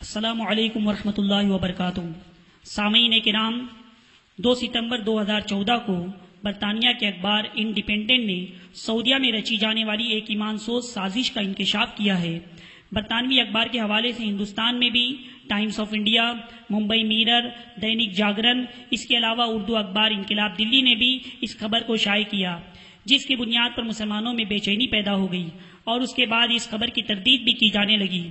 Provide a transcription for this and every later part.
السلام علیکم ورحمۃ اللہ وبرکاتہ۔ سامعین کرام، 2 ستمبر 2014 کو برطانیہ کے اخبار انڈیپینڈنٹ نے سعودیہ میں رچی جانے والی ایک ایمان سوز سازش کا انکشاف کیا ہے۔ برطانوی اخبار کے حوالے سے ہندوستان میں بھی Times of India, Mumbai Mirror, Dainik Jagran, اس کے علاوہ اردو اخبار انقلاب دلی نے بھی اس خبر کو شائع کیا، جس کی بنیاد پر مسلمانوں میں بے چینی پیدا ہو گئی اور اس کے بعد اس خبر کی تردید بھی کی جانے لگی۔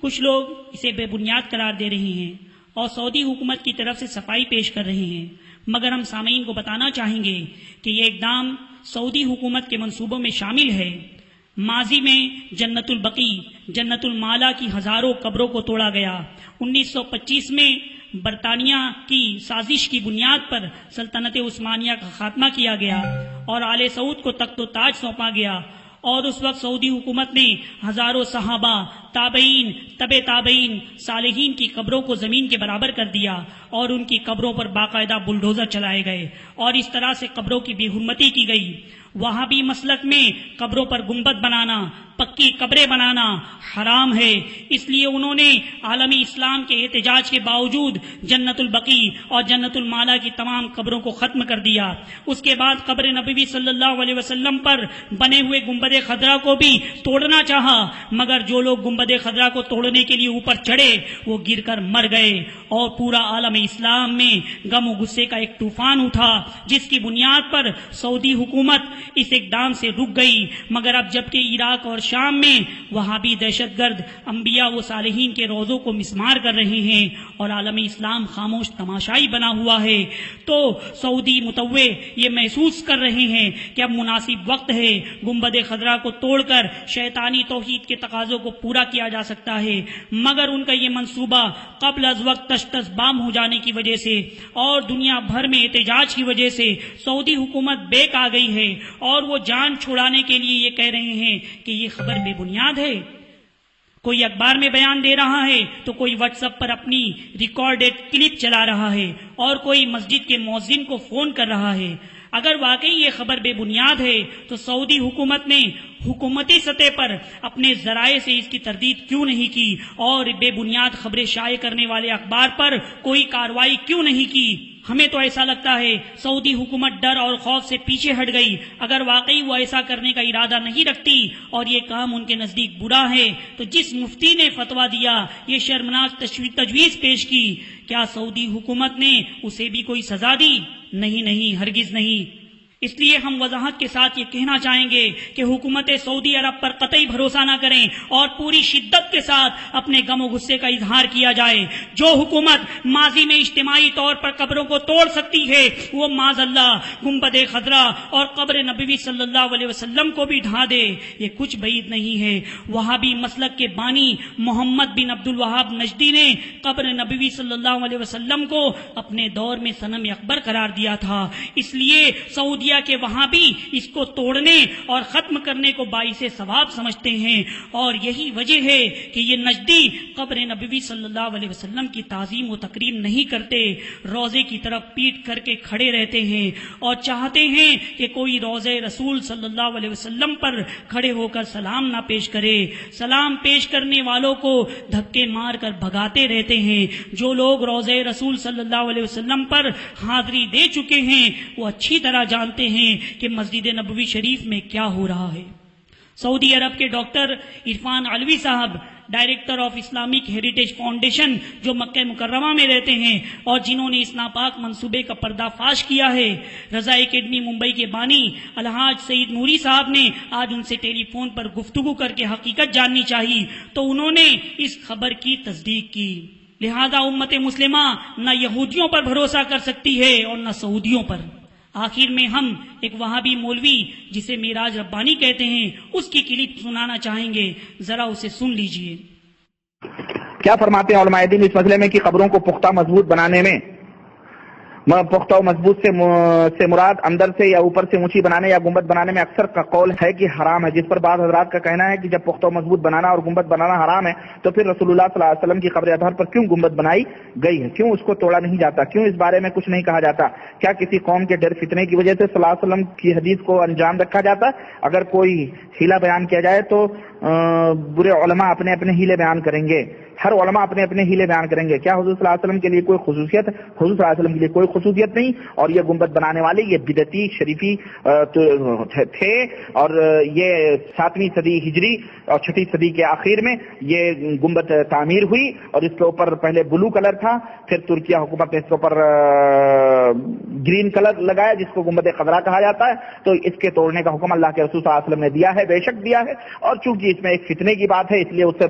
کچھ لوگ اسے بے بنیاد قرار دے رہے ہیں اور سعودی حکومت کی طرف سے صفائی پیش کر رہے ہیں، مگر ہم سامعین کو بتانا چاہیں گے کہ یہ اقدام سعودی حکومت کے منصوبوں میں شامل ہے۔ ماضی میں جنت البقیع، جنت المالا کی ہزاروں قبروں کو توڑا گیا۔ 1925 میں برطانیہ کی سازش کی بنیاد پر سلطنت عثمانیہ کا خاتمہ کیا گیا اور آل سعود کو تخت و تاج سونپا گیا، اور اس وقت سعودی حکومت نے ہزاروں صحابہ، تابعین، تبع تابعین، صالحین کی قبروں کو زمین کے برابر کر دیا اور ان کی قبروں پر باقاعدہ بلڈوزر چلائے گئے اور اس طرح سے قبروں کی بے حرمتی کی گئی۔ وہابی مسلک میں قبروں پر گنبد بنانا، پکی قبریں بنانا حرام ہے، اس لیے انہوں نے عالمی اسلام کے احتجاج کے باوجود جنت البقیع اور جنت المالا کی تمام قبروں کو ختم کر دیا۔ اس کے بعد قبر نبوی صلی اللہ علیہ وسلم پر بنے ہوئے گنبد خضرا کو بھی توڑنا چاہا، مگر جو لوگ گنبد خضرا کو توڑنے کے لیے اوپر چڑھے وہ گر کر مر گئے اور پورا عالم اسلام میں غم و غصے کا ایک طوفان اٹھا، جس کی بنیاد پر سعودی حکومت اس اقدام سے رک گئی۔ مگر اب جبکہ عراق اور شام میں وہابی دہشت گرد انبیاء و صالحین کے روضوں کو مسمار کر رہے ہیں اور عالمی اسلام خاموش تماشائی بنا ہوا ہے، تو سعودی متوع یہ محسوس کر رہے ہیں کہ اب مناسب وقت ہے، گنبد خضرا کو توڑ کر شیطانی توحید کے تقاضوں کو پورا کیا جا سکتا ہے، مگر ان کا یہ منصوبہ قبل از وقت تش بام ہو جانے کی وجہ سے اور دنیا بھر میں احتجاج کی وجہ سے سعودی حکومت بیک آ گئی ہے اور وہ جان چھڑانے کے لیے یہ کہہ رہے ہیں کہ یہ خبر بے بنیاد ہے۔ کوئی اخبار میں بیان دے رہا ہے تو کوئی واٹس ایپ پر اپنی ریکارڈڈ کلپ چلا رہا ہے اور کوئی مسجد کے مؤذن کو فون کر رہا ہے۔ اگر واقعی یہ خبر بے بنیاد ہے تو سعودی حکومت نے حکومتی سطح پر اپنے ذرائع سے اس کی تردید کیوں نہیں کی اور بے بنیاد خبریں شائع کرنے والے اخبار پر کوئی کارروائی کیوں نہیں کی؟ ہمیں تو ایسا لگتا ہے سعودی حکومت ڈر اور خوف سے پیچھے ہٹ گئی۔ اگر واقعی وہ ایسا کرنے کا ارادہ نہیں رکھتی اور یہ کام ان کے نزدیک برا ہے تو جس مفتی نے فتویٰ دیا، یہ شرمناک تجویز پیش کی، کیا سعودی حکومت نے اسے بھی کوئی سزا دی؟ نہیں، ہرگز نہیں۔ اس لیے ہم وضاحت کے ساتھ یہ کہنا چاہیں گے کہ حکومت سعودی عرب پر قطعی بھروسہ نہ کریں اور پوری شدت کے ساتھ اپنے غم و غصے کا اظہار کیا جائے۔ جو حکومت ماضی میں اجتماعی طور پر قبروں کو توڑ سکتی ہے وہ معاذ اللہ گنبد خضرا اور قبر نبوی صلی اللہ علیہ وسلم کو بھی ڈھا دے، یہ کچھ بعید نہیں ہے۔ وہابی مسلک کے بانی محمد بن عبد الوہاب نجدی نے قبر نبوی صلی اللہ علیہ وسلم کو اپنے دور میں صنم اکبر قرار دیا تھا، اس لیے سعودی کہ وہاں بھی اس کو توڑنے اور ختم کرنے کو باعث ثواب سمجھتے ہیں، اور یہی وجہ ہے کہ یہ نجدی قبر نبوی صلی اللہ علیہ وسلم کی تعظیم و تکریم نہیں کرتے، روضے کی طرف پیٹ کر کے کھڑے رہتے ہیں اور چاہتے ہیں کہ کوئی روضے رسول صلی اللہ علیہ وسلم پر کھڑے ہو کر سلام نہ پیش کرے۔ سلام پیش کرنے والوں کو دھکے مار کر بھگاتے رہتے ہیں۔ جو لوگ روضے رسول صلی اللہ علیہ وسلم پر حاضری دے چکے ہیں وہ اچھی طرح جانتے ہیں کہ مسجد نبوی شریف میں کیا ہو رہا ہے۔ سعودی عرب کے ڈاکٹر عرفان علوی صاحب، director of Islamic heritage foundation, جو مکہ مکرمہ میں رہتے ہیں اور جنہوں نے اس ناپاک منصوبے کا پردہ فاش کیا ہے، رضا اکیڈمی ممبئی کے بانی الحاج سعید نوری صاحب نے آج ان سے ٹیلی فون پر گفتگو کر کے حقیقت جاننی چاہی تو انہوں نے اس خبر کی تصدیق کی۔ لہذا امت مسلمہ نہ یہودیوں پر بھروسہ کر سکتی ہے اور نہ سعودیوں پر۔ آخر میں ہم ایک وہابی مولوی جسے معراج ربانی کہتے ہیں اس کی کلپ سنانا چاہیں گے، ذرا اسے سن لیجئے۔ کیا فرماتے ہیں علماء دین اس مسئلے میں کہ قبروں کو پختہ مضبوط بنانے میں پختہ و مضبوط سے مراد اندر سے یا اوپر سے اونچی بنانے یا گنبد بنانے میں اکثر کا قول ہے کہ حرام ہے، جس پر بعض حضرات کا کہنا ہے کہ جب پختہ و مضبوط بنانا اور گنبد بنانا حرام ہے تو پھر رسول اللہ صلی اللہ علیہ وسلم کی قبر اطہر پر کیوں گنبد بنائی گئی ہے، کیوں اس کو توڑا نہیں جاتا، کیوں اس بارے میں کچھ نہیں کہا جاتا؟ کیا کسی قوم کے ڈر فتنے کی وجہ سے صلی اللہ علیہ وسلم کی حدیث کو انجام رکھا جاتا؟ اگر کوئی ہیلا بیان کیا جائے تو برے علماء اپنے اپنے ہیلے بیان کریں گے، ہر علماء اپنے اپنے ہیلے بیان کریں گے. کیا حضور صلی اللہ علیہ وسلم کے لیے کوئی خصوصیت؟ حضور صلی اللہ علیہ وسلم کے لیے کوئی خصوصیت نہیں. اور یہ گنبد بنانے والے یہ بدعتی شریفی تھے، اور یہ 7ویں صدی ہجری اور 6ٹھی صدی کے آخر میں یہ گنبد تعمیر ہوئی، اور اس کے اوپر پہلے بلو کلر تھا، پھر ترکیہ حکومت نے اس کے اوپر گرین کلر لگایا جس کو گنبد خضرا کہا جاتا ہے. تو اس کے توڑنے کا حکم اللہ کے رسول صلی اللہ علیہ وسلم نے دیا ہے، بے شک دیا ہے. اور چونکہ اس میں ایک فتنے کی بات ہے اس لیے اس سے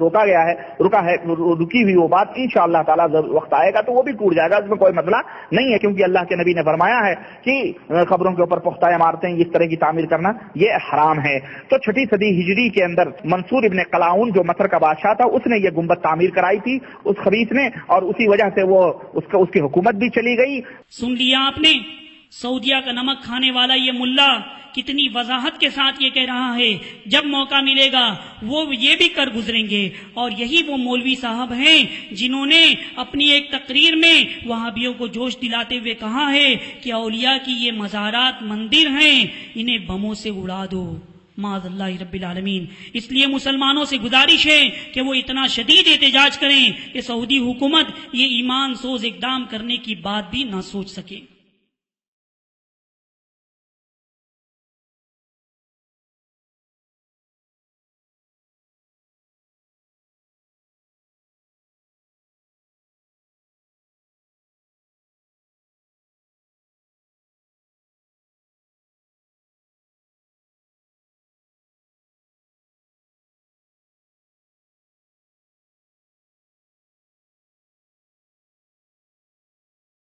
رکی ہوئی وہ بات انشاءاللہ تعالی وقت آئے گا تو وہ بھی ٹوٹ جائے گا، اس میں کوئی مسئلہ نہیں ہے، کیونکہ اللہ کے نبی نے فرمایا ہے کہ قبروں کے اوپر پختہ عمارتیں اس طرح کی تعمیر کرنا یہ حرام ہے. تو 6ٹھی صدی ہجری کے اندر منصور ابن قلاؤن جو مصر کا بادشاہ تھا اس نے یہ گنبد تعمیر کرائی تھی اس خبیث نے، اور اسی وجہ سے وہ اس کی حکومت بھی چلی گئی. سن لیا آپ نے، سعودیہ کا نمک کھانے والا یہ ملا کتنی وضاحت کے ساتھ یہ کہہ رہا ہے جب موقع ملے گا وہ یہ بھی کر گزریں گے. اور یہی وہ مولوی صاحب ہیں جنہوں نے اپنی ایک تقریر میں وہابیوں کو جوش دلاتے ہوئے کہا ہے کہ اولیاء کی یہ مزارات مندر ہیں، انہیں بموں سے اڑا دو، معاذ اللہ رب العالمین. اس لیے مسلمانوں سے گزارش ہے کہ وہ اتنا شدید احتجاج کریں کہ سعودی حکومت یہ ایمان سوز اقدام کرنے کی بات بھی نہ سوچ سکے.